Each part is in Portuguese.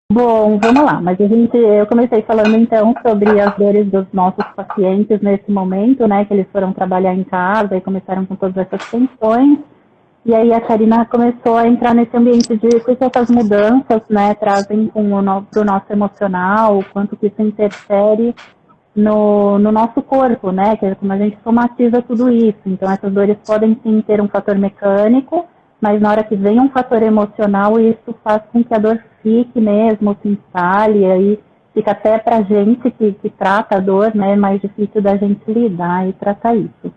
Bom, vamos lá. Mas eu comecei falando então sobre as dores dos nossos pacientes nesse momento, né? Que eles foram trabalhar em casa e começaram com todas essas tensões. E aí a Karina começou a entrar nesse ambiente de o que essas mudanças, né, trazem para o nosso emocional, o quanto que isso interfere no nosso corpo, né? Que é como a gente somatiza tudo isso. Então essas dores podem sim ter um fator mecânico, mas na hora que vem um fator emocional, isso faz com que a dor fique mesmo, se instale, e aí fica até pra gente que trata a dor, né? Mais difícil da gente lidar e tratar isso.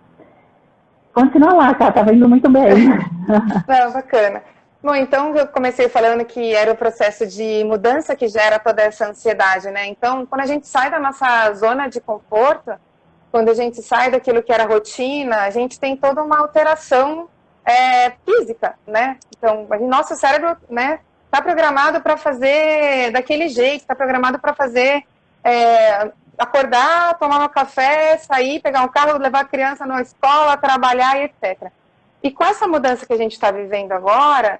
Continua lá, cara, tá indo muito bem. Não, bacana. Bom, então eu comecei falando que era o processo de mudança que gera toda essa ansiedade, né? Então, quando a gente sai da nossa zona de conforto, quando a gente sai daquilo que era rotina, a gente tem toda uma alteração física, né? Então, nosso cérebro, né, está programado para fazer daquele jeito, está programado para fazer acordar, tomar um café, sair, pegar um carro, levar a criança na escola, trabalhar e etc. E com essa mudança que a gente está vivendo agora,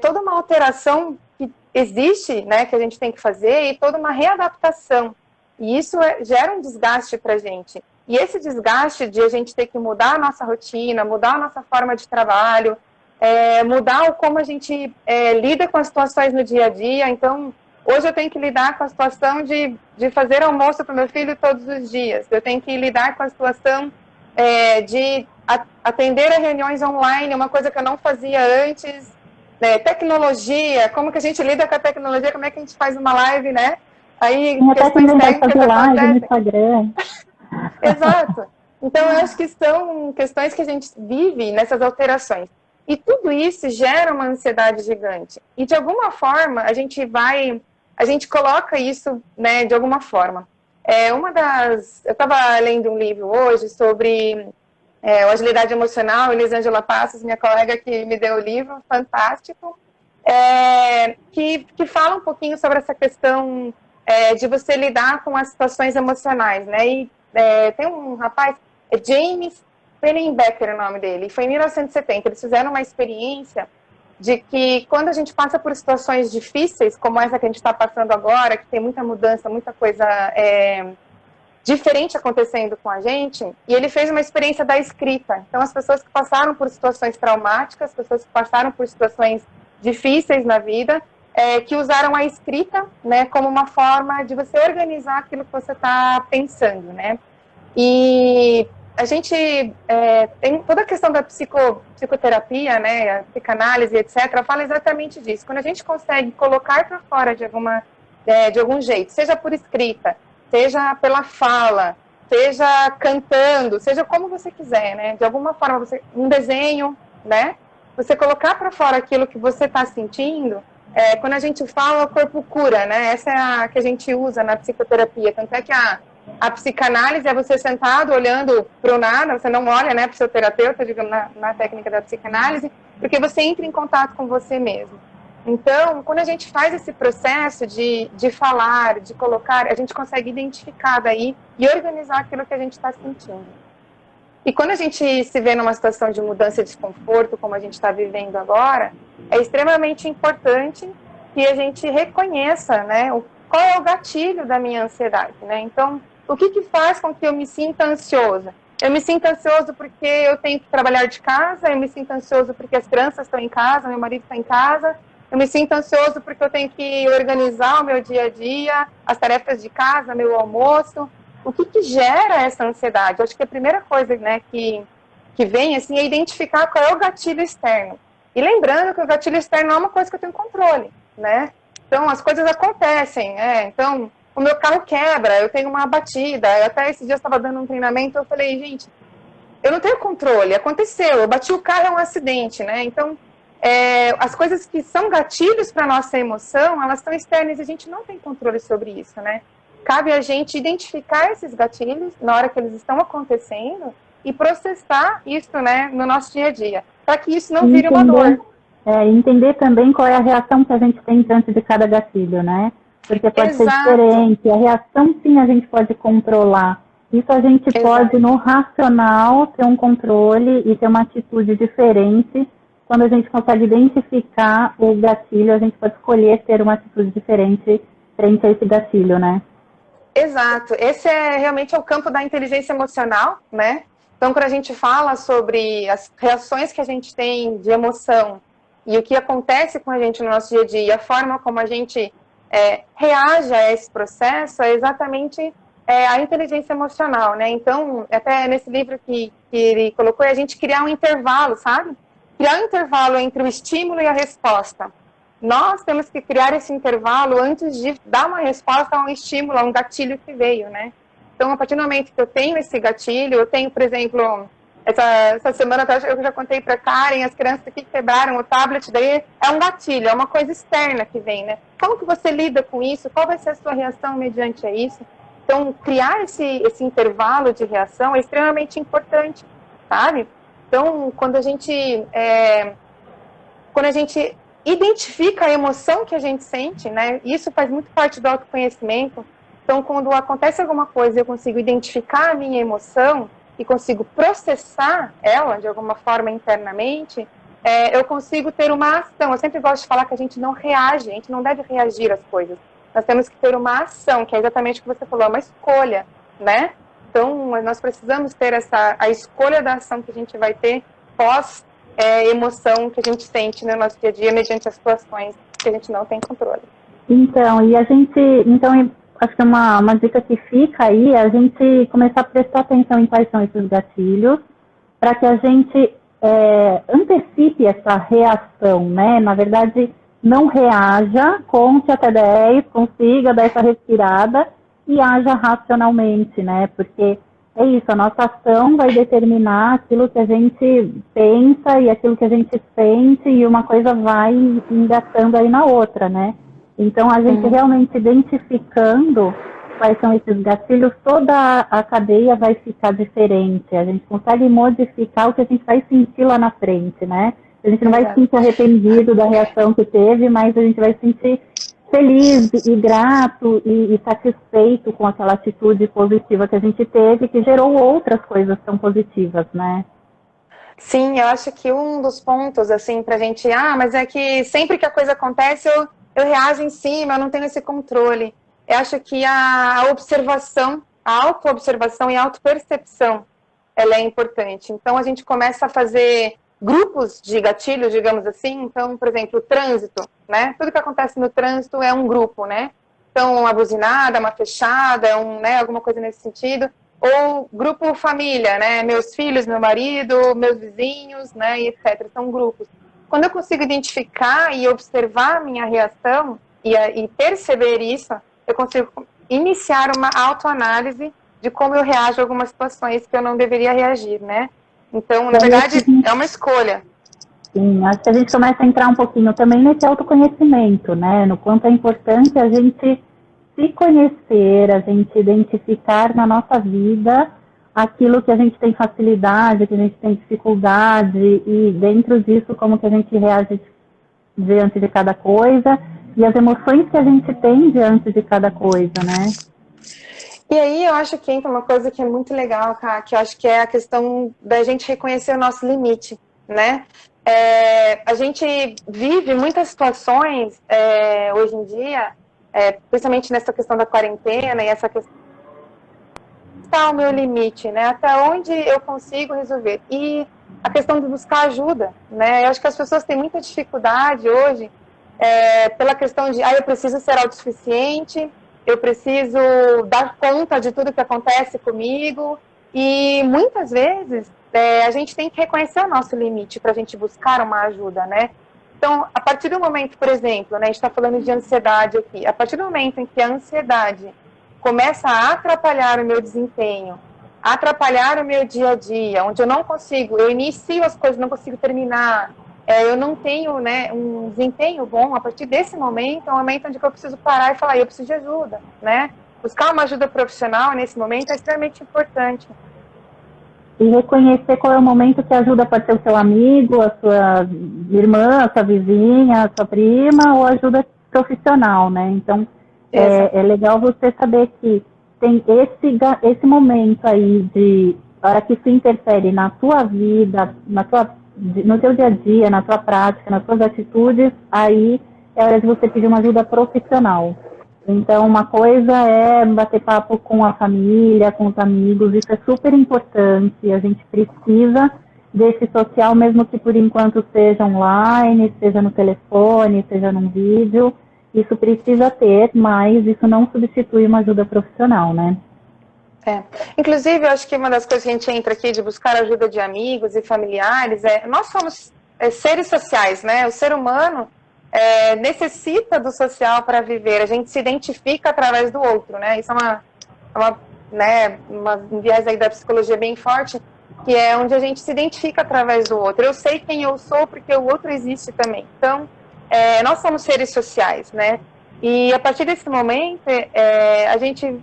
toda uma alteração que existe, né, que a gente tem que fazer, e toda uma readaptação. E isso gera um desgaste para a gente. E esse desgaste de a gente ter que mudar a nossa rotina, mudar a nossa forma de trabalho, mudar como a gente lida com as situações no dia a dia. Então, hoje eu tenho que lidar com a situação de fazer almoço para o meu filho todos os dias. Eu tenho que lidar com a situação de atender a reuniões online, uma coisa que eu não fazia antes. Né? Tecnologia, como que a gente lida com a tecnologia, como é que a gente faz uma live, né? Aí, Tem até quem questões vai técnicas fazer live no acontecem. Instagram. Exato. Então, eu acho que são questões que a gente vive nessas alterações. E tudo isso gera uma ansiedade gigante. E, de alguma forma, a gente coloca isso, né, de alguma forma. Eu estava lendo um livro hoje sobre o Agilidade Emocional, Elisângela Passos, minha colega que me deu o livro, fantástico, que fala um pouquinho sobre essa questão de você lidar com as situações emocionais, né? E tem um rapaz, James Pennebaker é o nome dele, e foi em 1970, eles fizeram uma experiência de que quando a gente passa por situações difíceis, como essa que a gente está passando agora, que tem muita mudança, muita coisa diferente acontecendo com a gente, e ele fez uma experiência da escrita. Então, as pessoas que passaram por situações traumáticas, as pessoas que passaram por situações difíceis na vida, que usaram a escrita, né, como uma forma de você organizar aquilo que você está pensando, né? E a gente tem toda a questão da psicoterapia, né, a psicanálise, etc., fala exatamente disso. Quando a gente consegue colocar para fora de algum jeito, seja por escrita, seja pela fala, seja cantando, seja como você quiser, né? De alguma forma, um desenho, né? Você colocar para fora aquilo que você está sentindo, quando a gente fala, o corpo cura, né? Essa é a que a gente usa na psicoterapia. Tanto é que a psicanálise é você sentado, olhando para o nada, você não olha, né, para o seu terapeuta, digamos, na técnica da psicanálise, porque você entra em contato com você mesmo. Então, quando a gente faz esse processo de falar, de colocar, a gente consegue identificar daí e organizar aquilo que a gente está sentindo. E quando a gente se vê numa situação de mudança e desconforto, como a gente está vivendo agora, é extremamente importante que a gente reconheça, né, qual é o gatilho da minha ansiedade, né? Então, o que faz com que eu me sinta ansiosa? Eu me sinto ansioso porque eu tenho que trabalhar de casa, eu me sinto ansioso porque as crianças estão em casa, meu marido está em casa, eu me sinto ansioso porque eu tenho que organizar o meu dia a dia, as tarefas de casa, meu almoço. O que gera essa ansiedade? Eu acho que a primeira coisa, né, que vem assim, é identificar qual é o gatilho externo. E lembrando que o gatilho externo não é uma coisa que eu tenho controle, né? Então, as coisas acontecem, Então, o meu carro quebra, eu tenho uma batida. Eu até esse dia estava dando um treinamento, eu falei, gente, eu não tenho controle, aconteceu, eu bati o carro, é um acidente, né? Então, as coisas que são gatilhos para a nossa emoção, elas estão externas e a gente não tem controle sobre isso, né? Cabe a gente identificar esses gatilhos na hora que eles estão acontecendo e processar isso, né, no nosso dia a dia, para que isso não vire uma dor. Entender também qual é a reação que a gente tem diante de cada gatilho, né? Porque pode ser Exato. diferente, a reação sim a gente pode controlar. Isso a gente Exato. pode, no racional, ter um controle e ter uma atitude diferente quando a gente consegue identificar o gatilho, a gente pode escolher ter uma atitude diferente frente a esse gatilho, né? Exato. Esse é realmente o campo da inteligência emocional, né? Então, quando a gente fala sobre as reações que a gente tem de emoção e o que acontece com a gente no nosso dia a dia, e a forma como a gente reage a esse processo, é exatamente a inteligência emocional, né? Então, até nesse livro que ele colocou, é a gente criar um intervalo, sabe? Criar um intervalo entre o estímulo e a resposta. Nós temos que criar esse intervalo antes de dar uma resposta a um estímulo, a um gatilho que veio, né? Então, a partir do momento que eu tenho esse gatilho, eu tenho, por exemplo, essa semana eu já contei para Karen, as crianças aqui quebraram o tablet, daí é um gatilho, é uma coisa externa que vem, né? Como que você lida com isso? Qual vai ser a sua reação mediante a isso? Então, criar esse intervalo de reação é extremamente importante, sabe? Então, quando a gente identifica a emoção que a gente sente, né? Isso faz muito parte do autoconhecimento. Então, quando acontece alguma coisa, eu consigo identificar a minha emoção e consigo processar ela de alguma forma internamente, eu consigo ter uma ação. Eu sempre gosto de falar que a gente não reage, a gente não deve reagir às coisas. Nós temos que ter uma ação, que é exatamente o que você falou, uma escolha, né? Então, nós precisamos ter a escolha da ação que a gente vai ter pós emoção que a gente sente no nosso dia a dia mediante as situações que a gente não tem controle. Então, acho que uma dica que fica aí é a gente começar a prestar atenção em quais são esses gatilhos, para que a gente antecipe essa reação, né? Na verdade, não reaja, conte até 10, consiga dar essa respirada e haja racionalmente, né? Porque é isso, a nossa ação vai determinar aquilo que a gente pensa e aquilo que a gente sente, e uma coisa vai engatando aí na outra, né? Então, a gente realmente identificando quais são esses gatilhos, toda a cadeia vai ficar diferente. A gente consegue modificar o que a gente vai sentir lá na frente, né? A gente não vai se sentir arrependido da reação que teve, mas a gente vai se sentir feliz e grato e satisfeito com aquela atitude positiva que a gente teve, que gerou outras coisas tão positivas, né? Sim, eu acho que um dos pontos, assim, pra gente, mas é que sempre que a coisa acontece, eu reajo em cima, eu não tenho esse controle. Eu acho que a observação, a autoobservação e a autopercepção, ela é importante. Então, a gente começa a fazer grupos de gatilhos, digamos assim. Então, por exemplo, o trânsito, né? Tudo que acontece no trânsito é um grupo, né? Então, uma buzinada, uma fechada, alguma coisa nesse sentido. Ou grupo família, né? Meus filhos, meu marido, meus vizinhos, né? E etc. São grupos. Quando eu consigo identificar e observar a minha reação e perceber isso, eu consigo iniciar uma autoanálise de como eu reajo a algumas situações que eu não deveria reagir, né? Então, na verdade, é uma escolha. Sim, acho que a gente começa a entrar um pouquinho também nesse autoconhecimento, né? No quanto é importante a gente se conhecer, a gente identificar na nossa vida aquilo que a gente tem facilidade, que a gente tem dificuldade, e dentro disso como que a gente reage diante de cada coisa, e as emoções que a gente tem diante de cada coisa, né? E aí eu acho que entra uma coisa que é muito legal, Ká, que eu acho que é a questão da gente reconhecer o nosso limite, né? A gente vive muitas situações hoje em dia, principalmente nessa questão da quarentena e essa questão está o meu limite, né? Até onde eu consigo resolver. E a questão de buscar ajuda, né? Eu acho que as pessoas têm muita dificuldade hoje pela questão de, eu preciso ser autossuficiente, eu preciso dar conta de tudo que acontece comigo. E muitas vezes a gente tem que reconhecer o nosso limite para a gente buscar uma ajuda, né? Então, a partir do momento, por exemplo, né, a gente está falando de ansiedade aqui, a partir do momento em que a ansiedade começa a atrapalhar o meu desempenho, a atrapalhar o meu dia a dia, onde eu não consigo, eu inicio as coisas, não consigo terminar, eu não tenho, né, um desempenho bom, a partir desse momento, é um momento onde eu preciso parar e falar, eu preciso de ajuda, né? Buscar uma ajuda profissional nesse momento é extremamente importante. E reconhecer qual é o momento que a ajuda pode ser o seu amigo, a sua irmã, a sua vizinha, a sua prima, ou ajuda profissional, né? Então, é legal você saber que tem esse momento aí de hora que isso interfere na tua vida, na tua no teu dia a dia, na tua prática, nas tuas atitudes, aí é hora de você pedir uma ajuda profissional. Então, uma coisa é bater papo com a família, com os amigos, isso é super importante, a gente precisa desse social, mesmo que por enquanto seja online, seja no telefone, seja num vídeo, isso precisa ter, mas isso não substitui uma ajuda profissional, né? Inclusive, eu acho que uma das coisas que a gente entra aqui de buscar ajuda de amigos e familiares nós somos seres sociais, né? O ser humano necessita do social para viver, a gente se identifica através do outro, né? Isso é um viés aí da psicologia bem forte, que é onde a gente se identifica através do outro. Eu sei quem eu sou porque o outro existe também. Então, nós somos seres sociais, né? E a partir desse momento, a gente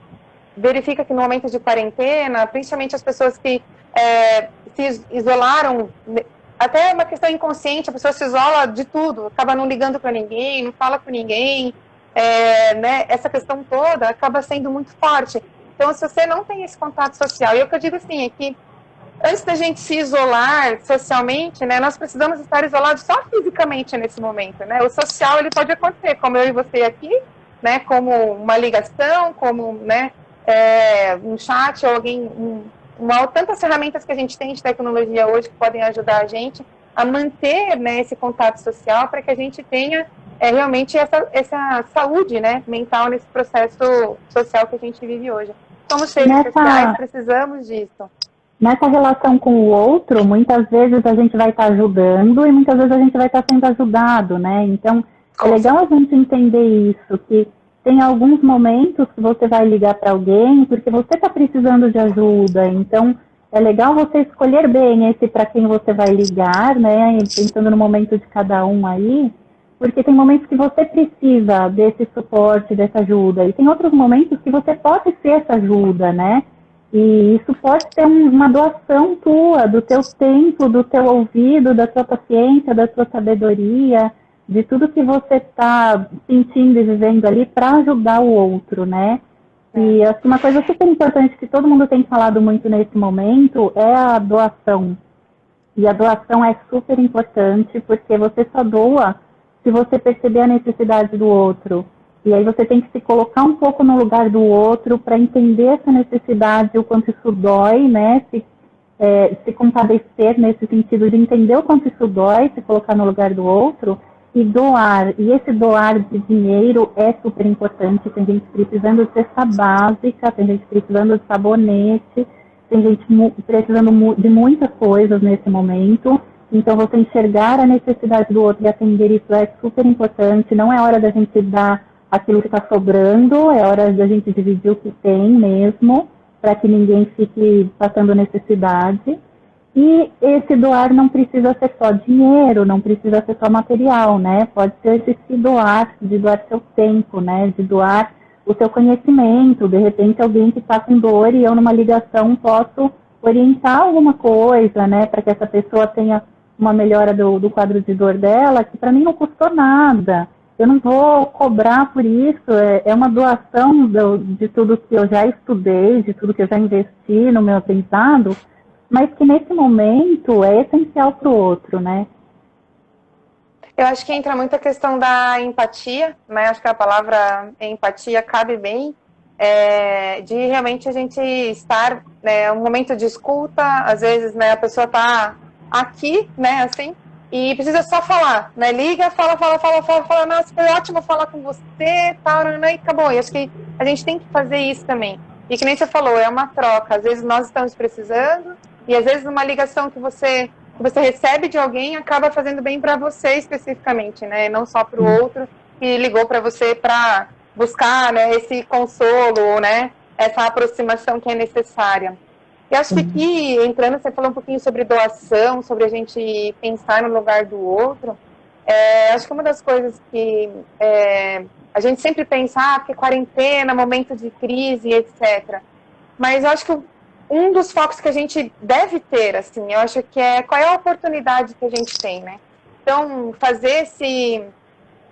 verifica que no momento de quarentena, principalmente as pessoas que se isolaram, até uma questão inconsciente, a pessoa se isola de tudo, acaba não ligando para ninguém, não fala com ninguém, né, essa questão toda acaba sendo muito forte. Então, se você não tem esse contato social, e o que eu digo assim, é que antes da gente se isolar socialmente, né, nós precisamos estar isolados só fisicamente nesse momento, né? O social, ele pode acontecer, como eu e você aqui, né, como uma ligação, como, né, um chat, ou alguém, tantas ferramentas que a gente tem de tecnologia hoje que podem ajudar a gente a manter, né, esse contato social para que a gente tenha realmente essa saúde, né, mental nesse processo social que a gente vive hoje. Somos seres sociais, precisamos disso. Nessa relação com o outro, muitas vezes a gente vai estar ajudando e muitas vezes a gente vai estar sendo ajudado, né? Então, é legal a gente entender isso, que tem alguns momentos que você vai ligar para alguém porque você está precisando de ajuda. Então, é legal você escolher bem esse para quem você vai ligar, né? Pensando no momento de cada um aí, porque tem momentos que você precisa desse suporte, dessa ajuda. E tem outros momentos que você pode ser essa ajuda, né? E isso pode ser uma doação tua, do teu tempo, do teu ouvido, da tua paciência, da tua sabedoria, de tudo que você está sentindo e vivendo ali para ajudar o outro, né? E acho que uma coisa super importante que todo mundo tem falado muito nesse momento é a doação. E a doação é super importante porque você só doa se você perceber a necessidade do outro. E aí você tem que se colocar um pouco no lugar do outro para entender essa necessidade, o quanto isso dói, né? Se compadecer nesse sentido de entender o quanto isso dói, se colocar no lugar do outro e doar. E esse doar de dinheiro é super importante. Tem gente precisando de cesta básica, tem gente precisando de sabonete, tem gente precisando de muitas coisas nesse momento. Então, você enxergar a necessidade do outro e atender isso é super importante. Não é hora da gente dar aquilo que está sobrando, é hora da gente dividir o que tem mesmo, para que ninguém fique passando necessidade. E esse doar não precisa ser só dinheiro, não precisa ser só material, né? Pode ser esse se doar, de doar seu tempo, né? De doar o seu conhecimento. De repente, alguém que está com dor e eu, numa ligação, posso orientar alguma coisa, né? Para que essa pessoa tenha uma melhora do quadro de dor dela, que para mim não custou nada. Eu não vou cobrar por isso, é uma doação de tudo que eu já estudei, de tudo que eu já investi no meu aprendizado, mas que nesse momento é essencial para o outro, né? Eu acho que entra muito a questão da empatia, né? Acho que a palavra empatia cabe bem, de realmente a gente estar, né, um momento de escuta, às vezes, né, a pessoa está aqui, né, assim, e precisa só falar, né? Liga, fala, nossa, foi ótimo falar com você, tal, né, e acabou. E acho que a gente tem que fazer isso também. E que nem você falou, é uma troca. Às vezes nós estamos precisando, e às vezes uma ligação que você recebe de alguém acaba fazendo bem para você especificamente, né? Não só para o outro que ligou para você para buscar, né, esse consolo, né? Essa aproximação que é necessária. E acho que aqui, entrando, você falou um pouquinho sobre doação, sobre a gente pensar no lugar do outro. Acho que uma das coisas que a gente sempre pensa, porque quarentena, momento de crise, etc. Mas eu acho que um dos focos que a gente deve ter, assim, eu acho que qual é a oportunidade que a gente tem, né? Então,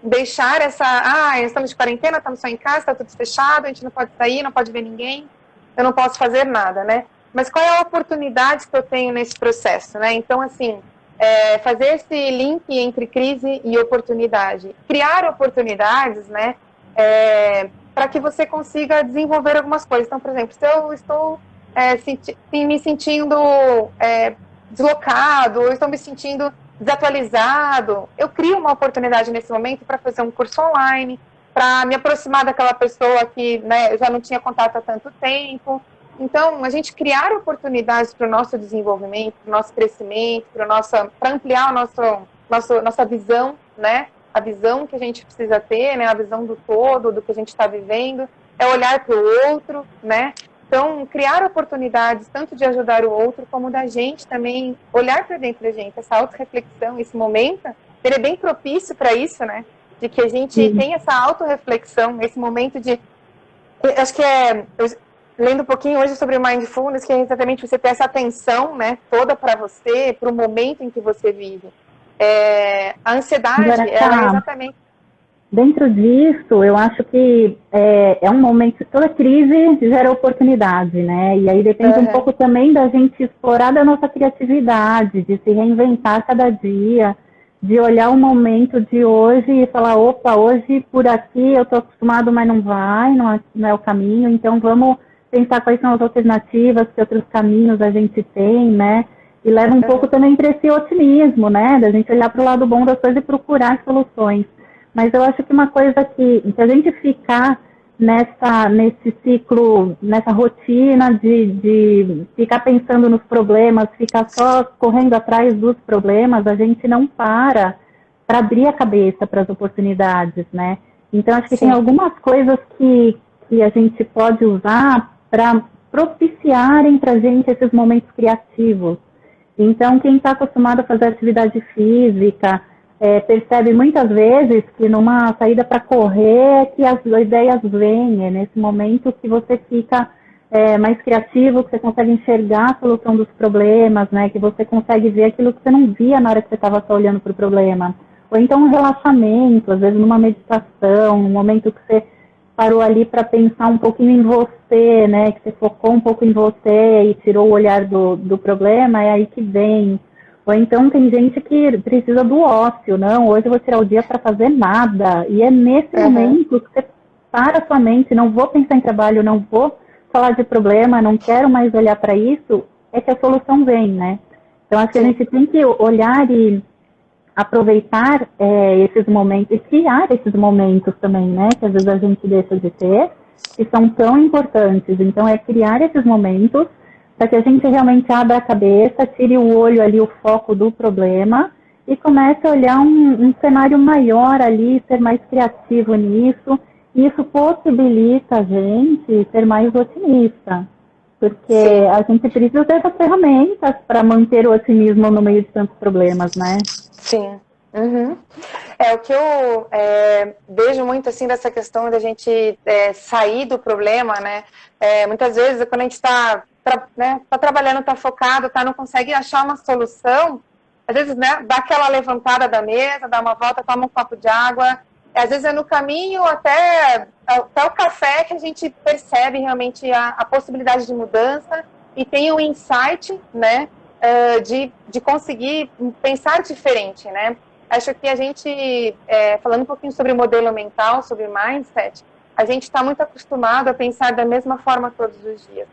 deixar estamos de quarentena, estamos só em casa, está tudo fechado, a gente não pode sair, não pode ver ninguém, eu não posso fazer nada, né? Mas qual é a oportunidade que eu tenho nesse processo, né? Então, assim, fazer esse link entre crise e oportunidade. Criar oportunidades, né, para que você consiga desenvolver algumas coisas. Então, por exemplo, se eu estou me sentindo deslocado, ou estou me sentindo desatualizado, eu crio uma oportunidade nesse momento para fazer um curso online, para me aproximar daquela pessoa que, né, eu já não tinha contato há tanto tempo. Então, a gente criar oportunidades para o nosso desenvolvimento, para o nosso crescimento, para ampliar nossa visão, né? A visão que a gente precisa ter, né? A visão do todo, do que a gente está vivendo, é olhar para o outro, né? Então, criar oportunidades tanto de ajudar o outro, como da gente também olhar para dentro da gente. Essa autorreflexão, esse momento, ele é bem propício para isso, né? De que a gente tem essa autorreflexão, esse momento de... Acho que lendo um pouquinho hoje sobre o Mindfulness, que é exatamente você ter essa atenção, né, toda para você, para o momento em que você vive. A ansiedade, ela é exatamente... Dentro disso, eu acho que é um momento, toda crise gera oportunidade, né? E aí depende um pouco também da gente explorar da nossa criatividade, de se reinventar cada dia, de olhar o momento de hoje e falar, opa, hoje por aqui eu estou acostumado, mas não é o caminho, então vamos pensar quais são as alternativas, que outros caminhos a gente tem, né? E leva um pouco também para esse otimismo, né? Da gente olhar para o lado bom das coisas e procurar soluções. Mas eu acho que uma coisa que a gente ficar nesse ciclo, nessa rotina de ficar pensando nos problemas, ficar só correndo atrás dos problemas, a gente não para abrir a cabeça para as oportunidades, né? Então, acho que tem algumas coisas que a gente pode usar para propiciarem para a gente esses momentos criativos. Então, quem está acostumado a fazer atividade física, percebe muitas vezes que numa saída para correr é que as ideias vêm, é nesse momento que você fica mais criativo, que você consegue enxergar a solução dos problemas, né? Que você consegue ver aquilo que você não via na hora que você estava só olhando para o problema. Ou então um relaxamento, às vezes numa meditação, um momento que você parou ali para pensar um pouquinho em você, né? Que você focou um pouco em você e tirou o olhar do problema, é aí que vem. Ou então tem gente que precisa do ócio, não, hoje eu vou tirar o dia para fazer nada. E é nesse momento que você para a sua mente, não vou pensar em trabalho, não vou falar de problema, não quero mais olhar para isso, é que a solução vem, né? Então acho que a gente tem que olhar e aproveitar esses momentos, e criar esses momentos também, né? Que às vezes a gente deixa de ter, que são tão importantes. Então é criar esses momentos para que a gente realmente abra a cabeça, tire o olho ali, o foco do problema e comece a olhar um cenário maior ali, ser mais criativo nisso. E isso possibilita a gente ser mais otimista, porque a gente precisa ter essas ferramentas para manter o otimismo no meio de tantos problemas, né? Sim. O que eu vejo muito assim dessa questão da gente sair do problema, né? Muitas vezes quando a gente está trabalhando, está focado, não consegue achar uma solução, às vezes, né, dá aquela levantada da mesa, dá uma volta, toma um copo de água, às vezes é no caminho até o café que a gente percebe realmente a possibilidade de mudança e tem um insight, né, de conseguir pensar diferente, né? Acho que a gente, falando um pouquinho sobre o modelo mental, sobre mindset, a gente está muito acostumado a pensar da mesma forma todos os dias.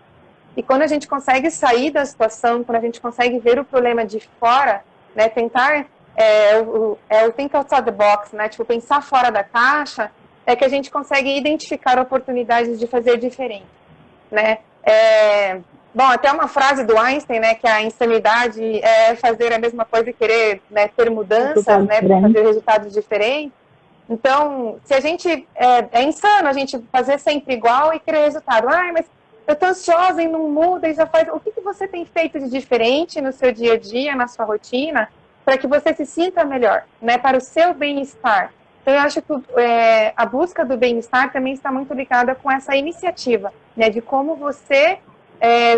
E quando a gente consegue sair da situação, quando a gente consegue ver o problema de fora, né, tentar, o think outside the box, né, tipo, pensar fora da caixa, é que a gente consegue identificar oportunidades de fazer diferente, né? Bom, até uma frase do Einstein, né, que a insanidade é fazer a mesma coisa e querer, né, ter mudanças, né, para fazer resultados diferentes. Então, se a gente é insano a gente fazer sempre igual e querer resultado. Mas eu tô ansiosa e não muda e já faz... O que você tem feito de diferente no seu dia a dia, na sua rotina, para que você se sinta melhor, né, para o seu bem-estar? Então, eu acho que a busca do bem-estar também está muito ligada com essa iniciativa, né, de como você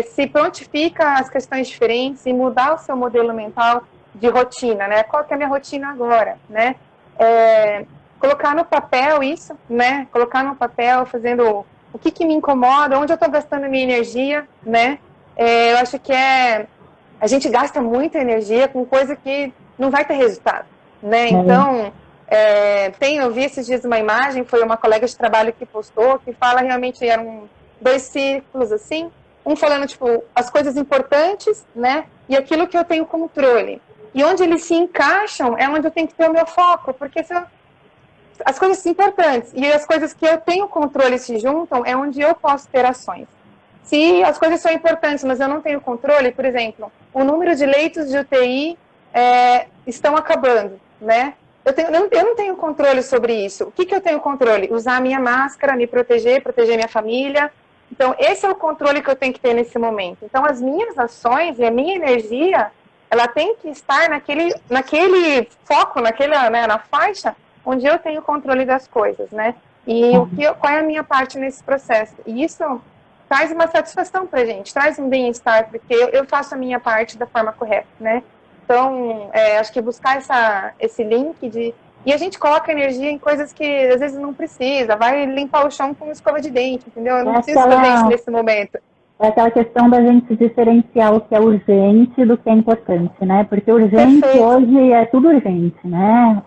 se prontifica às questões diferentes e mudar o seu modelo mental de rotina, né? Qual que é a minha rotina agora, né? Colocar no papel isso, né? Colocar no papel, fazendo o que me incomoda, onde eu estou gastando minha energia, né? Eu acho que a gente gasta muita energia com coisa que não vai ter resultado, né? Então, eu vi esses dias uma imagem, foi uma colega de trabalho que postou, que fala realmente, eram 2 círculos, assim, um falando, tipo, as coisas importantes, né, e aquilo que eu tenho controle. E onde eles se encaixam é onde eu tenho que ter o meu foco, porque as coisas importantes e as coisas que eu tenho controle se juntam, é onde eu posso ter ações. Se as coisas são importantes, mas eu não tenho controle, por exemplo, o número de leitos de UTI estão acabando, né? Eu não tenho controle sobre isso. O que eu tenho controle? Usar a minha máscara, me proteger minha família. Então, esse é o controle que eu tenho que ter nesse momento. Então, as minhas ações e a minha energia, ela tem que estar naquele foco, né, na faixa onde eu tenho controle das coisas, né? E qual é a minha parte nesse processo? E isso traz uma satisfação pra gente, traz um bem-estar, porque eu faço a minha parte da forma correta, né? Então, acho que buscar esse link e a gente coloca energia em coisas que às vezes não precisa, vai limpar o chão com escova de dente, entendeu? Eu não preciso fazer isso nesse momento. É aquela questão da gente diferenciar o que é urgente do que é importante, né? Porque urgente hoje é tudo urgente, né?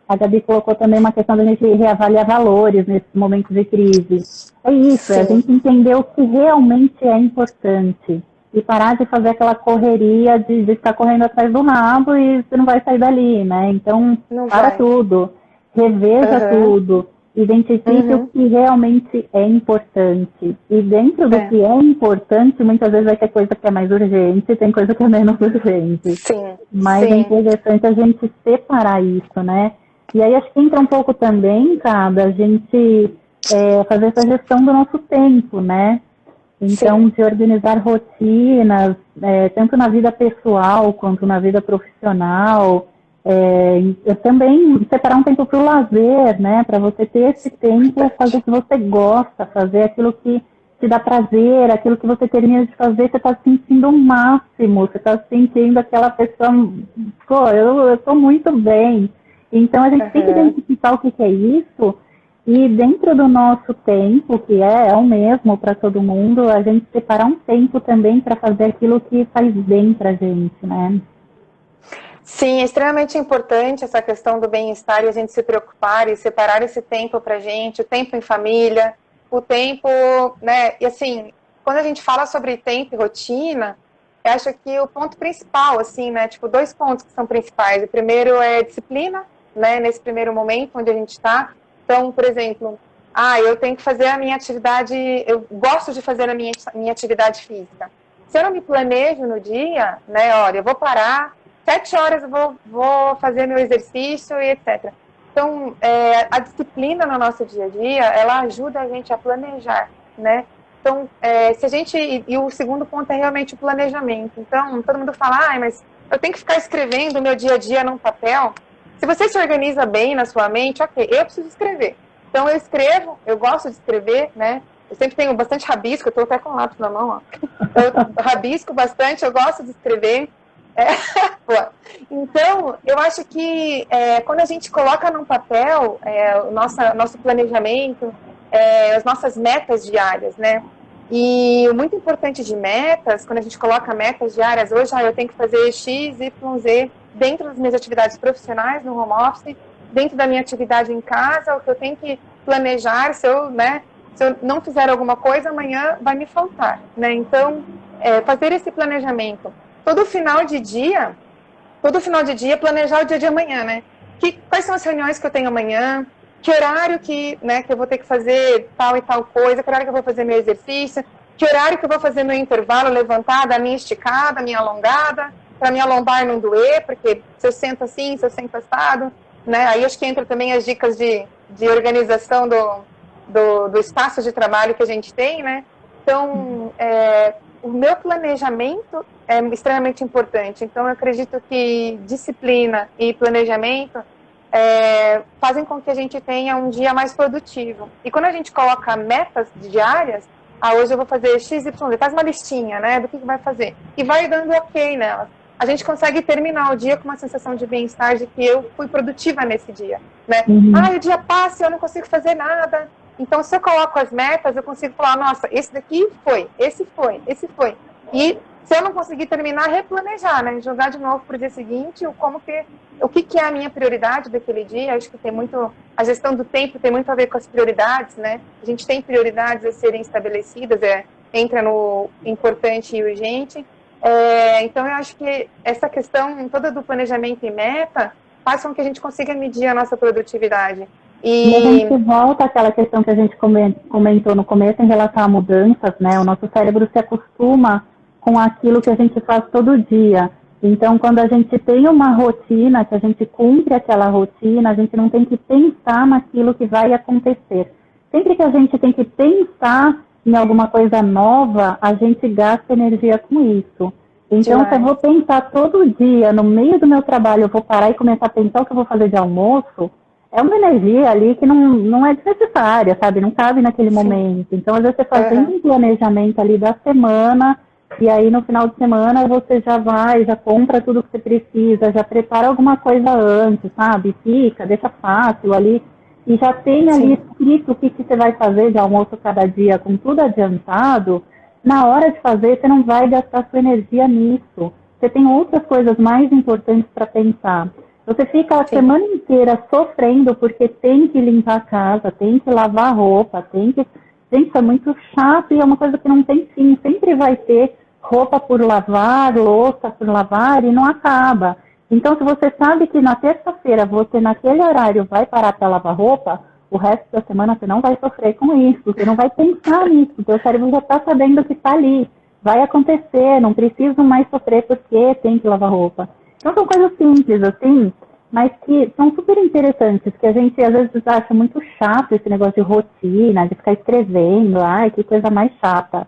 A Gabi colocou também uma questão da gente reavaliar valores nesses momentos de crise. É isso, é a gente entender o que realmente é importante e parar de fazer aquela correria de ficar correndo atrás do rabo e você não vai sair dali, né? Então, para tudo, reveja tudo, identifique o que realmente é importante. E dentro do que é importante, muitas vezes vai ter coisa que é mais urgente e tem coisa que é menos urgente. Mas é interessante a gente separar isso, né? E aí acho que entra um pouco também, cara, a gente fazer essa gestão do nosso tempo, né? Então, de organizar rotinas, tanto na vida pessoal quanto na vida profissional. Também separar um tempo para o lazer, né? Para você ter esse tempo, fazer o que você gosta, fazer aquilo que te dá prazer, aquilo que você termina de fazer, você está se sentindo o máximo, você está se sentindo aquela pessoa, pô, eu estou muito bem. Então, a gente tem que identificar o que é isso e dentro do nosso tempo, que é o mesmo para todo mundo, a gente separar um tempo também para fazer aquilo que faz bem para a gente, né? Sim, é extremamente importante essa questão do bem-estar e a gente se preocupar e separar esse tempo para a gente, o tempo em família, o tempo, né? E assim, quando a gente fala sobre tempo e rotina, eu acho que o ponto principal, assim, né? Tipo, 2 pontos que são principais. O primeiro é disciplina, né? Nesse primeiro momento onde a gente está. Então, por exemplo, eu tenho que fazer a minha atividade, eu gosto de fazer a minha atividade física. Se eu não me planejo no dia, né? Olha, eu vou parar 7 horas, eu vou fazer meu exercício e etc. Então, a disciplina no nosso dia a dia, ela ajuda a gente a planejar, né? Então, se a gente... E o segundo ponto é realmente o planejamento. Então, todo mundo fala, mas eu tenho que ficar escrevendo o meu dia a dia num papel. Se você se organiza bem na sua mente, ok, eu preciso escrever. Então, eu escrevo, eu gosto de escrever, né? Eu sempre tenho bastante rabisco, eu estou até com o lápis na mão, ó. Eu rabisco bastante, eu gosto de escrever. Então, eu acho que quando a gente coloca num papel o nosso planejamento, as nossas metas diárias, né? E o muito importante de metas, quando a gente coloca metas diárias, hoje eu tenho que fazer X, Y, Z dentro das minhas atividades profissionais no home office, dentro da minha atividade em casa, o que eu tenho que planejar, se eu não fizer alguma coisa, amanhã vai me faltar, né? Então, fazer esse planejamento. Todo final de dia, planejar o dia de amanhã, né? Quais são as reuniões que eu tenho amanhã? Que horário que eu vou ter que fazer tal e tal coisa? Que horário que eu vou fazer meu exercício? Que horário que eu vou fazer meu intervalo, levantada, a minha esticada, a minha alongada? Para minha lombar não doer, porque se eu sento assim, se eu sento assado, né? Aí acho que entra também as dicas de organização do espaço de trabalho que a gente tem, né? Então, o meu planejamento é extremamente importante. Então, eu acredito que disciplina e planejamento fazem com que a gente tenha um dia mais produtivo. E quando a gente coloca metas diárias, hoje eu vou fazer X, Y, Z, faz uma listinha, né, do que vai fazer. E vai dando ok nelas. A gente consegue terminar o dia com uma sensação de bem-estar, de que eu fui produtiva nesse dia, né? O dia passa e eu não consigo fazer nada. Então, se eu coloco as metas, eu consigo falar, nossa, esse daqui foi, esse foi, esse foi. E se eu não conseguir terminar, replanejar, né? Jogar de novo para o dia seguinte, o que é a minha prioridade daquele dia. Acho que tem muito, a gestão do tempo tem muito a ver com as prioridades, né? A gente tem prioridades a serem estabelecidas, entra no importante e urgente. Então, eu acho que essa questão toda do planejamento e meta faz com que a gente consiga medir a nossa produtividade. E a gente volta àquela questão que a gente comentou no começo em relação a mudanças, né? O nosso cérebro se acostuma com aquilo que a gente faz todo dia. Então, quando a gente tem uma rotina, que a gente cumpre aquela rotina, a gente não tem que pensar naquilo que vai acontecer. Sempre que a gente tem que pensar em alguma coisa nova, a gente gasta energia com isso. Então, se eu vou pensar todo dia, no meio do meu trabalho, eu vou parar e começar a pensar o que eu vou fazer de almoço, é uma energia ali que não é desnecessária, sabe? Não cabe naquele momento. Então, às vezes, você fazendo um planejamento ali da semana, e aí no final de semana você já vai, já compra tudo que você precisa, já prepara alguma coisa antes, sabe? Fica, deixa fácil ali, e já tem ali escrito o que você vai fazer de almoço cada dia, com tudo adiantado. Na hora de fazer, você não vai gastar sua energia nisso. Você tem outras coisas mais importantes para pensar. Você fica a semana inteira sofrendo porque tem que limpar a casa, tem que lavar a roupa, tem que... Gente, isso é muito chato e é uma coisa que não tem fim. Sempre vai ter roupa por lavar, louça por lavar e não acaba. Então, se você sabe que na terça-feira você, naquele horário, vai parar para lavar roupa, o resto da semana você não vai sofrer com isso. Você não vai pensar nisso. O seu cérebro já está sabendo que está ali. Vai acontecer, não preciso mais sofrer porque tem que lavar roupa. Então, são coisas simples, assim, mas que são super interessantes, que a gente às vezes acha muito chato esse negócio de rotina, de ficar escrevendo, ai, que coisa mais chata.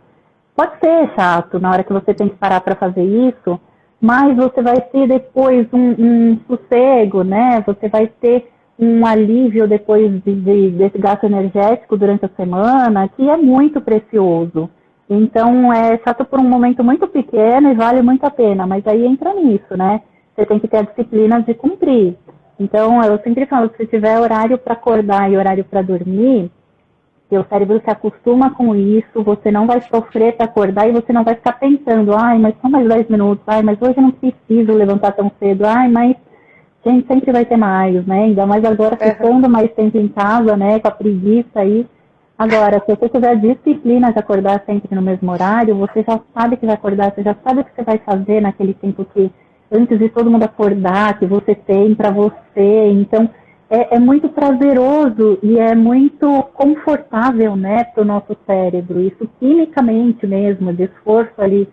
Pode ser chato na hora que você tem que parar para fazer isso, mas você vai ter depois um sossego, né? Você vai ter um alívio depois desse gasto energético durante a semana, que é muito precioso. Então, é chato por um momento muito pequeno e vale muito a pena, mas aí entra nisso, né? Você tem que ter a disciplina de cumprir. Então, eu sempre falo, se tiver horário para acordar e horário para dormir, seu cérebro se acostuma com isso, você não vai sofrer para acordar e você não vai ficar pensando, ai, mas só mais 10 minutos, ai, mas hoje eu não preciso levantar tão cedo, ai, mas gente, sempre vai ter mais, né? Ainda mais agora ficando mais tempo em casa, né, com a preguiça aí. Agora, se você tiver disciplina de acordar sempre no mesmo horário, você já sabe que vai acordar, você já sabe o que você vai fazer naquele tempo que antes de todo mundo acordar, que você tem para você. Então, é muito prazeroso e é muito confortável, né, para o nosso cérebro. Isso quimicamente mesmo, de esforço ali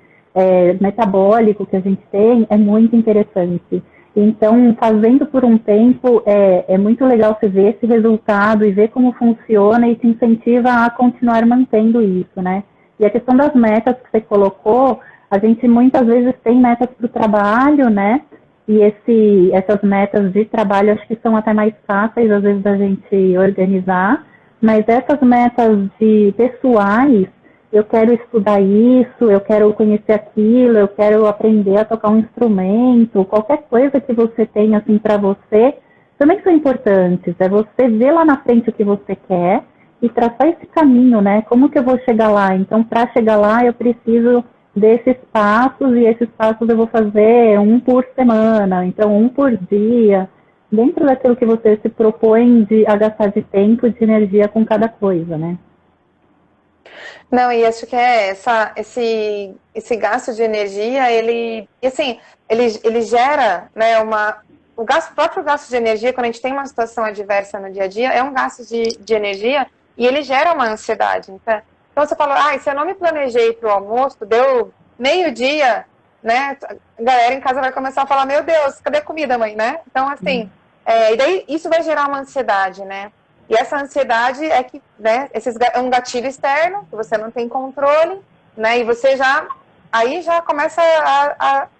metabólico que a gente tem, é muito interessante. Então, fazendo por um tempo, é muito legal você ver esse resultado e ver como funciona e te incentiva a continuar mantendo isso, né? E a questão das metas que você colocou, a gente muitas vezes tem metas para o trabalho, né? E essas metas de trabalho acho que são até mais fáceis, às vezes, da gente organizar. Mas essas metas de pessoais, eu quero estudar isso, eu quero conhecer aquilo, eu quero aprender a tocar um instrumento, qualquer coisa que você tenha assim para você, também são importantes. É você ver lá na frente o que você quer e traçar esse caminho, né? Como que eu vou chegar lá? Então, para chegar lá, eu preciso desses passos, e esses passos eu vou fazer um por semana, então um por dia, dentro daquilo que você se propõe a gastar de tempo e de energia com cada coisa, né? Não, e acho que esse gasto de energia, ele gera, né, o próprio gasto de energia, quando a gente tem uma situação adversa no dia a dia, é um gasto de energia e ele gera uma ansiedade. Então você falou, se eu não me planejei para o almoço, deu meio-dia, né, a galera em casa vai começar a falar, meu Deus, cadê a comida, mãe, né? Então, assim, e daí isso vai gerar uma ansiedade, né? E essa ansiedade é que, né, é um gatilho externo, que você não tem controle, né, e você aí já começa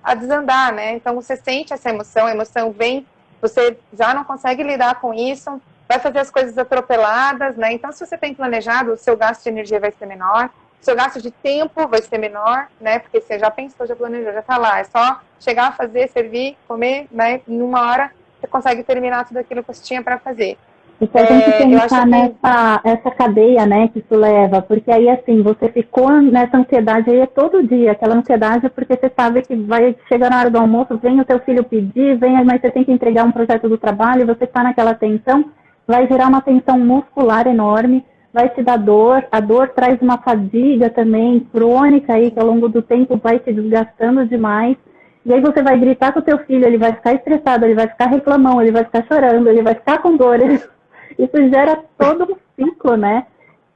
a desandar, né, então você sente essa emoção, a emoção vem, você já não consegue lidar com isso, vai fazer as coisas atropeladas, né, então se você tem planejado, o seu gasto de energia vai ser menor, o seu gasto de tempo vai ser menor, né, porque você já pensou, já planejou, já tá lá, é só chegar, fazer, servir, comer, né, em uma hora você consegue terminar tudo aquilo que você tinha para fazer. E se a gente Eu acho pensar que essa cadeia, né, que isso leva, porque aí, assim, você ficou nessa ansiedade aí todo dia, aquela ansiedade porque você sabe que vai chegar na hora do almoço, vem o seu filho pedir, vem, mas você tem que entregar um projeto do trabalho, você está naquela tensão, vai gerar uma tensão muscular enorme, vai te dar dor, a dor traz uma fadiga também crônica aí, que ao longo do tempo vai se desgastando demais, e aí você vai gritar com o teu filho, ele vai ficar estressado, ele vai ficar reclamão, ele vai ficar chorando, ele vai ficar com dor, isso gera todo um ciclo, né?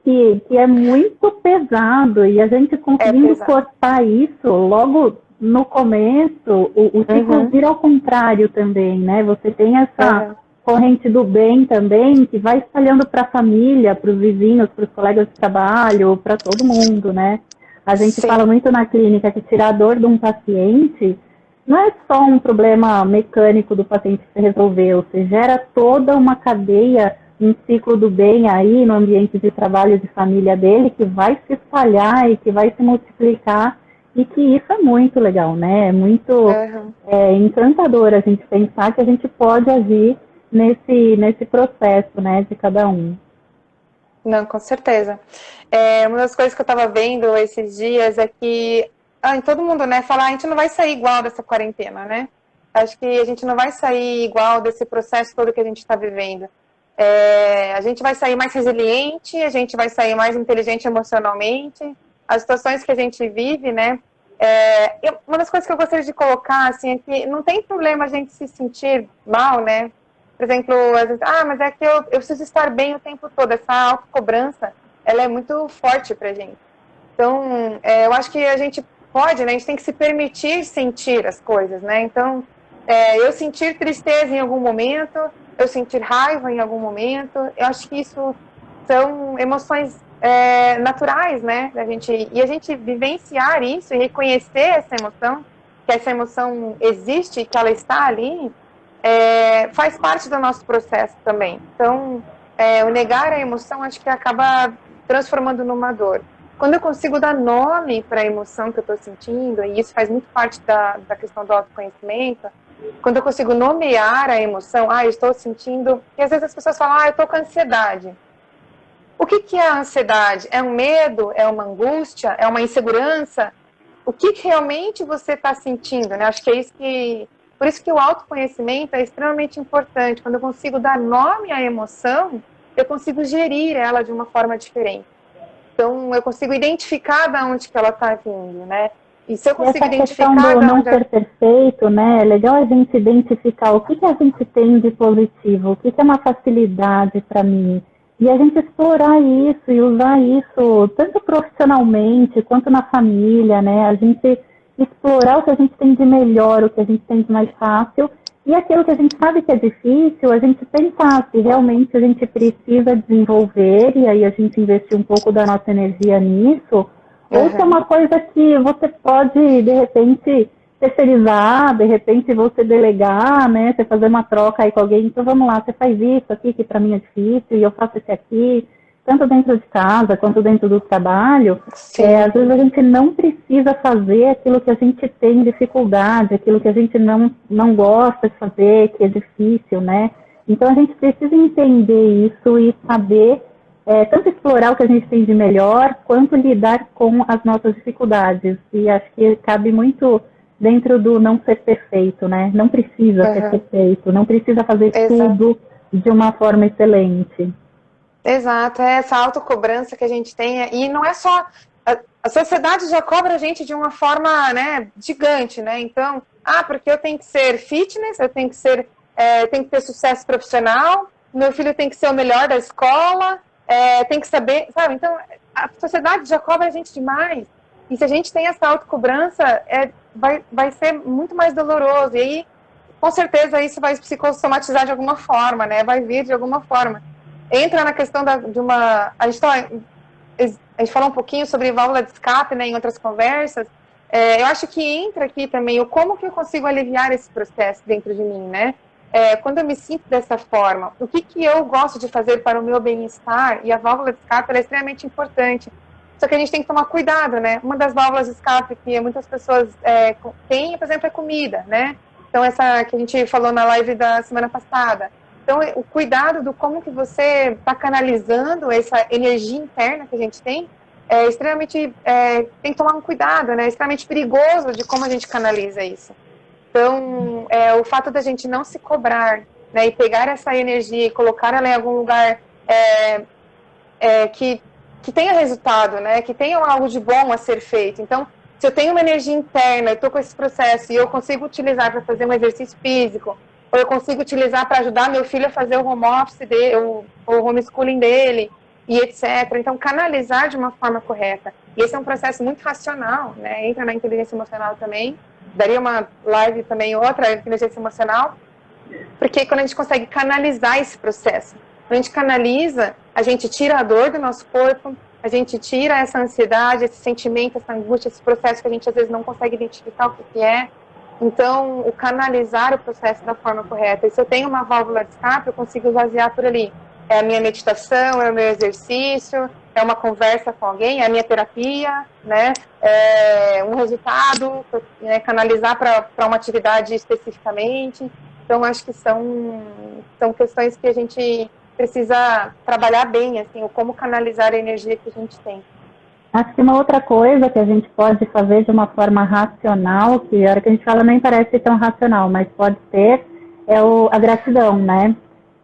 Que é muito pesado. E a gente conseguindo cortar isso logo no começo, o ciclo vira ao contrário também, né? Você tem essa corrente do bem também, que vai espalhando para a família, para os vizinhos, para os colegas de trabalho, para todo mundo, né? A gente fala muito na clínica que tirar a dor de um paciente não é só um problema mecânico do paciente que se resolveu, você gera toda uma cadeia, um ciclo do bem aí no ambiente de trabalho de família dele, que vai se espalhar e que vai se multiplicar, e que isso é muito legal, né? É muito encantador a gente pensar que a gente pode agir nesse processo, né, de cada um. Não, com certeza. Uma das coisas que eu estava vendo esses dias é que todo mundo, né, fala, a gente não vai sair igual dessa quarentena, né? Acho que a gente não vai sair igual desse processo todo que a gente está vivendo. A gente vai sair mais resiliente, a gente vai sair mais inteligente emocionalmente. As situações que a gente vive, né? Uma das coisas que eu gostaria de colocar, assim, é que não tem problema a gente se sentir mal, né? Por exemplo, às vezes, mas é que eu preciso estar bem o tempo todo. Essa autocobrança, ela é muito forte pra gente. Então, eu acho que a gente pode, né? A gente tem que se permitir sentir as coisas, né? Então, eu sentir tristeza em algum momento, eu sentir raiva em algum momento, eu acho que isso são emoções naturais, né? E a gente vivenciar isso e reconhecer essa emoção, que essa emoção existe, que ela está ali, faz parte do nosso processo também. Então, o negar a emoção, acho que acaba transformando numa dor. Quando eu consigo dar nome para a emoção que eu estou sentindo, e isso faz muito parte da questão do autoconhecimento, quando eu consigo nomear a emoção, eu estou sentindo... E às vezes as pessoas falam, eu estou com ansiedade. O que é a ansiedade? É um medo? É uma angústia? É uma insegurança? O que realmente você está sentindo, né? Acho que é isso que... Por isso que o autoconhecimento é extremamente importante. Quando eu consigo dar nome à emoção, eu consigo gerir ela de uma forma diferente. Então, eu consigo identificar de onde que ela está vindo, né? E se eu consigo identificar... Essa questão do não ser perfeito, né? É legal a gente identificar o que a gente tem de positivo, o que é uma facilidade para mim. E a gente explorar isso e usar isso tanto profissionalmente quanto na família, né? A gente explorar o que a gente tem de melhor, o que a gente tem de mais fácil. E aquilo que a gente sabe que é difícil, a gente pensar se realmente a gente precisa desenvolver, e aí a gente investir um pouco da nossa energia nisso, ou se é uma coisa que você pode, de repente, terceirizar, de repente você delegar, né? Você fazer uma troca aí com alguém, então vamos lá, você faz isso aqui, que para mim é difícil, e eu faço esse aqui, tanto dentro de casa quanto dentro do trabalho. Às vezes a gente não precisa fazer aquilo que a gente tem dificuldade, aquilo que a gente não gosta de fazer, que é difícil, né? Então a gente precisa entender isso e saber tanto explorar o que a gente tem de melhor, quanto lidar com as nossas dificuldades. E acho que cabe muito dentro do não ser perfeito, né? Não precisa ser perfeito, não precisa fazer tudo de uma forma excelente. Exato, é essa autocobrança que a gente tem, e não é só... A sociedade já cobra a gente de uma forma, né, gigante, né? Então, porque eu tenho que ser fitness, eu tenho que ter sucesso profissional, meu filho tem que ser o melhor da escola, tem que saber, sabe? Então, a sociedade já cobra a gente demais. E se a gente tem essa autocobrança, vai ser muito mais doloroso. E aí, com certeza, isso vai psicossomatizar de alguma forma, né? Vai vir de alguma forma. Entra na questão de uma... A gente falou um pouquinho sobre válvula de escape, né, em outras conversas. Eu acho que entra aqui também o como que eu consigo aliviar esse processo dentro de mim, né? Quando eu me sinto dessa forma, o que eu gosto de fazer para o meu bem-estar? E a válvula de escape é extremamente importante. Só que a gente tem que tomar cuidado, né? Uma das válvulas de escape que muitas pessoas têm, por exemplo, é comida, né? Então, essa que a gente falou na live da semana passada. Então, o cuidado do como que você está canalizando essa energia interna que a gente tem, é extremamente, tem que tomar um cuidado, né? É extremamente perigoso de como a gente canaliza isso. Então, o fato da gente não se cobrar, né, e pegar essa energia e colocar ela em algum lugar que tenha resultado, né, que tenha algo de bom a ser feito. Então, se eu tenho uma energia interna, eu estou com esse processo e eu consigo utilizar para fazer um exercício físico, ou eu consigo utilizar para ajudar meu filho a fazer o home office dele, o homeschooling dele, e etc. Então, canalizar de uma forma correta. E esse é um processo muito racional, né? Entra na inteligência emocional também. Daria uma live também, outra, inteligência emocional, porque quando a gente consegue canalizar esse processo, quando a gente canaliza, a gente tira a dor do nosso corpo, a gente tira essa ansiedade, esse sentimento, essa angústia, esse processo que a gente às vezes não consegue identificar o que é. Então, o canalizar o processo da forma correta. E se eu tenho uma válvula de escape, eu consigo esvaziar por ali. É a minha meditação, é o meu exercício, é uma conversa com alguém, é a minha terapia, né? É um resultado, né? Canalizar para uma atividade especificamente. Então, acho que são questões que a gente precisa trabalhar bem, assim, o como canalizar a energia que a gente tem. Acho que uma outra coisa que a gente pode fazer de uma forma racional, que a hora que a gente fala nem parece tão racional, mas pode ser, a gratidão, né?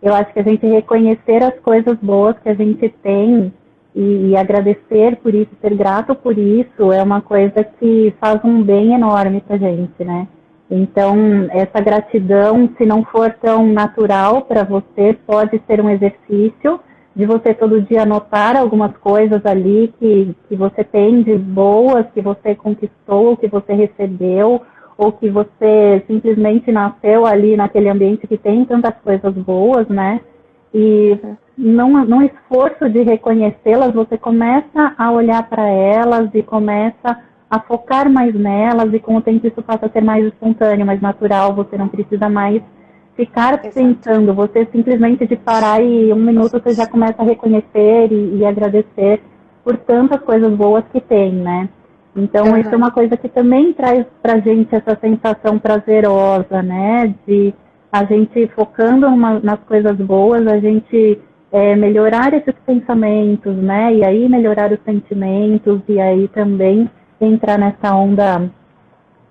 Eu acho que a gente reconhecer as coisas boas que a gente tem e agradecer por isso, ser grato por isso, é uma coisa que faz um bem enorme pra gente, né? Então, essa gratidão, se não for tão natural para você, pode ser um exercício de você todo dia anotar algumas coisas ali que você tem de boas, que você conquistou, que você recebeu, ou que você simplesmente nasceu ali naquele ambiente que tem tantas coisas boas, né? E num esforço de reconhecê-las, você começa a olhar para elas e começa a focar mais nelas, e com o tempo isso passa a ser mais espontâneo, mais natural, você não precisa mais ficar pensando, você simplesmente de parar e um minuto você já começa a reconhecer e agradecer por tantas coisas boas que tem, né? Então, isso é uma coisa que também traz pra gente essa sensação prazerosa, né? De a gente focando nas coisas boas, a gente melhorar esses pensamentos, né? E aí melhorar os sentimentos, e aí também entrar nessa onda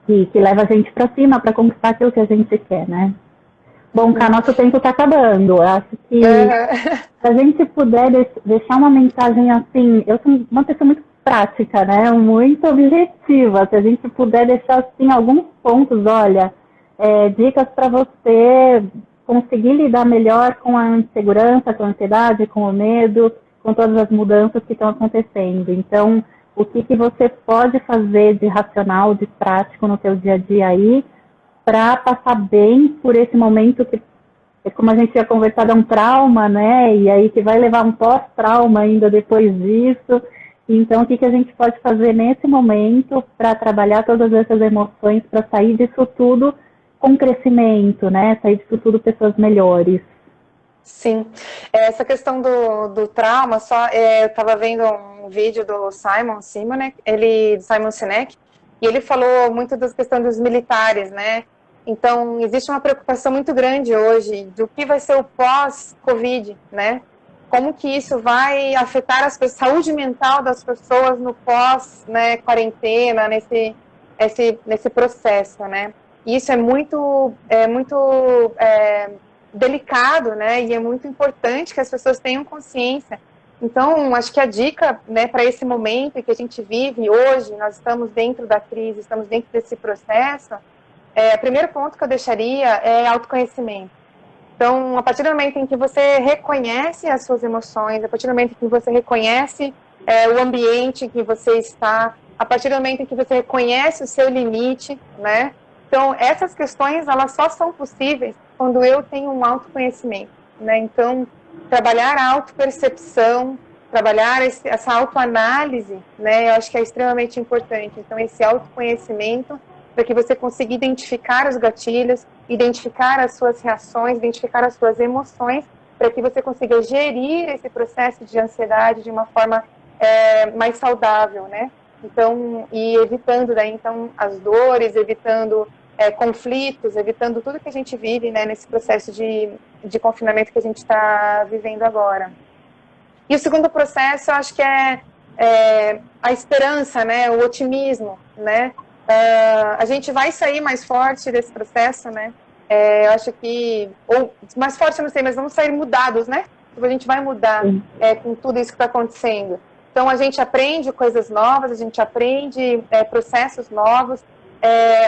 que leva a gente pra cima, pra conquistar aquilo que a gente quer, né? Bom, Cá, nosso tempo está acabando. Eu acho que se a gente puder deixar uma mensagem assim, eu sou uma pessoa muito prática, né? Muito objetiva. Se a gente puder deixar assim alguns pontos, olha, dicas para você conseguir lidar melhor com a insegurança, com a ansiedade, com o medo, com todas as mudanças que estão acontecendo. Então, o que você pode fazer de racional, de prático no seu dia a dia aí, para passar bem por esse momento que, como a gente tinha conversado, é um trauma, né? E aí que vai levar um pós-trauma ainda depois disso. Então, o que a gente pode fazer nesse momento para trabalhar todas essas emoções, para sair disso tudo com crescimento, né? Sair disso tudo pessoas melhores. Sim. Essa questão do trauma, eu estava vendo um vídeo do Simon Sinek, e ele falou muito das questões dos militares, né? Então, existe uma preocupação muito grande hoje do que vai ser o pós-Covid, né? Como que isso vai afetar a saúde mental das pessoas no pós-quarentena, nesse processo, né? E isso é muito delicado, né? E é muito importante que as pessoas tenham consciência. Então, acho que a dica, né, para esse momento que a gente vive hoje, nós estamos dentro da crise, estamos dentro desse processo. O primeiro ponto que eu deixaria é autoconhecimento. Então, a partir do momento em que você reconhece as suas emoções, a partir do momento em que você reconhece o ambiente em que você está, a partir do momento em que você reconhece o seu limite, né? Então, essas questões, elas só são possíveis quando eu tenho um autoconhecimento, né? Então, trabalhar a autopercepção, trabalhar essa autoanálise, né? Eu acho que é extremamente importante. Então, esse autoconhecimento, para que você consiga identificar os gatilhos, identificar as suas reações, identificar as suas emoções, para que você consiga gerir esse processo de ansiedade de uma forma mais saudável, né? Então, e evitando daí, então, as dores, evitando conflitos, evitando tudo que a gente vive, né, nesse processo de confinamento que a gente está vivendo agora. E o segundo processo, eu acho que é a esperança, né, o otimismo, né? A gente vai sair mais forte desse processo, né? Eu acho que, ou mais forte, eu não sei, mas vamos sair mudados, né? A gente vai mudar com tudo isso que está acontecendo. Então, a gente aprende coisas novas, a gente aprende processos novos.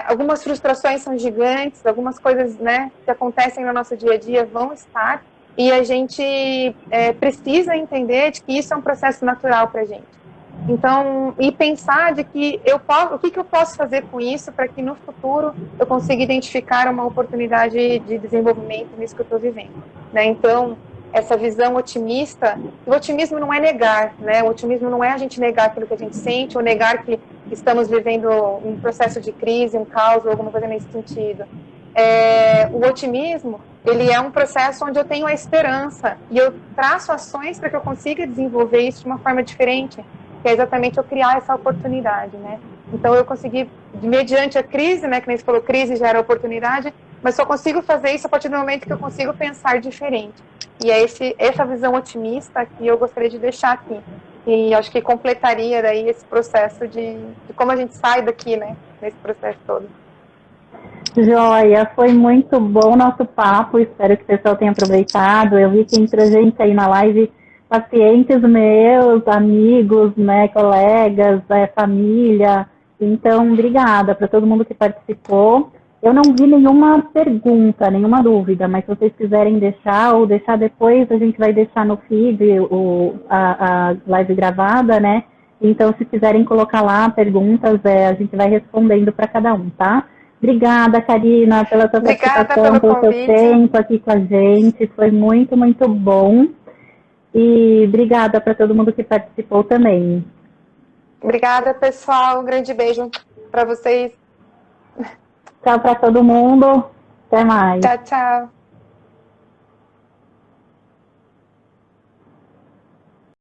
Algumas frustrações são gigantes, algumas coisas, né, que acontecem no nosso dia a dia vão estar, e a gente precisa entender de que isso é um processo natural para a gente. Então, e pensar de que o que eu posso fazer com isso para que no futuro eu consiga identificar uma oportunidade de desenvolvimento nisso que eu estou vivendo, né? Então, essa visão otimista, o otimismo não é negar, né? O otimismo não é a gente negar aquilo que a gente sente ou negar que estamos vivendo um processo de crise, um caos ou alguma coisa nesse sentido. O otimismo, ele é um processo onde eu tenho a esperança e eu traço ações para que eu consiga desenvolver isso de uma forma diferente, que é exatamente eu criar essa oportunidade, né? Então eu consegui, mediante a crise, né, que nem você falou, crise gera oportunidade, mas só consigo fazer isso a partir do momento que eu consigo pensar diferente. E é essa visão otimista que eu gostaria de deixar aqui. E acho que completaria daí esse processo de como a gente sai daqui, né, nesse processo todo. Joia, foi muito bom o nosso papo, espero que o pessoal tenha aproveitado. Eu vi que entrou gente aí na live, pacientes meus, amigos, né, colegas, família. Então, obrigada para todo mundo que participou. Eu não vi nenhuma pergunta, nenhuma dúvida, mas se vocês quiserem deixar ou deixar depois, a gente vai deixar no feed a live gravada, né? Então, se quiserem colocar lá perguntas, a gente vai respondendo para cada um, tá? Obrigada, Karina, pela sua participação, pelo seu tempo aqui com a gente. Foi muito, muito bom. E obrigada para todo mundo que participou também. Obrigada, pessoal. Um grande beijo para vocês. Tchau para todo mundo. Até mais. Tchau, tchau.